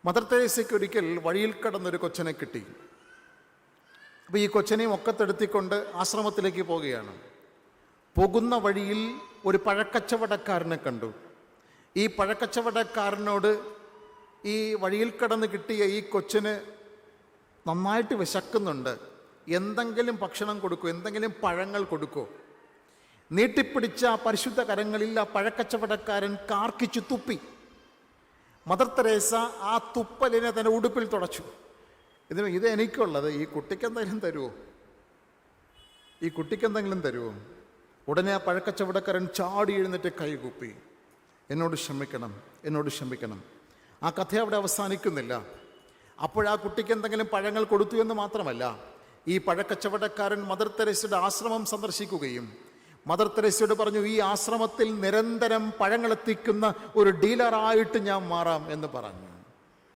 Mother തെരേസയ്ക്ക് ഒരിക്കൽ വഴിയിൽ കടന്നൊരു കൊച്ചനെ കിട്ടി. അപ്പോൾ ഈ കൊച്ചനെയും ഒക്കത്തെടുത്തിക്കൊണ്ട് ആശ്രമത്തിലേക്ക് പോവുകയാണ്. പോകുന്ന വഴിയിൽ ഒരു പഴക്കച്ചവടക്കാരനെ കണ്ടു. ഈ പഴക്കച്ചവടക്കാരനോട് ഈ വഴിയിൽ കടന്ന് കിട്ടിയ ഈ കൊച്ചിന് നന്നായിട്ട് വിശക്കുന്നുണ്ട്, എന്തെങ്കിലും ഭക്ഷണം കൊടുക്കൂ, എന്തെങ്കിലും പഴങ്ങൾ കൊടുക്കൂ. നീട്ടിപ്പിടിച്ച പരിശുദ്ധ കരങ്ങളിൽ ആ പഴക്കച്ചവടക്കാരൻ കാർക്കിച്ചു തുപ്പി. മദർ തെരേസ ആ തുപ്പലിനെ തന്നെ ഉടുപ്പിൽ തുടച്ചു. ഇത് എനിക്കുള്ളത്, ഈ കുട്ടിക്ക് എന്തെങ്കിലും തരുമോ, ഈ കുട്ടിക്ക് എന്തെങ്കിലും തരുമോ? ഉടനെ ആ പഴക്കച്ചവടക്കാരൻ ചാടി എഴുന്നേറ്റ് കൈകൂപ്പി, എന്നോട് ക്ഷമിക്കണം, എന്നോട് ക്ഷമിക്കണം. ആ കഥ അവിടെ അവസാനിക്കുന്നില്ല. അപ്പോഴാ കുട്ടിക്ക് എന്തെങ്കിലും പഴങ്ങൾ കൊടുത്തു എന്ന് മാത്രമല്ല, ഈ പഴക്കച്ചവടക്കാരൻ മദർ തെരേസയുടെ ആശ്രമം സന്ദർശിക്കുകയും മദർ തെരേസയോട് പറഞ്ഞു, ഈ ആശ്രമത്തിൽ നിരന്തരം പഴങ്ങളെത്തിക്കുന്ന ഒരു ഡീലറായിട്ട് ഞാൻ മാറാം എന്ന് പറഞ്ഞു.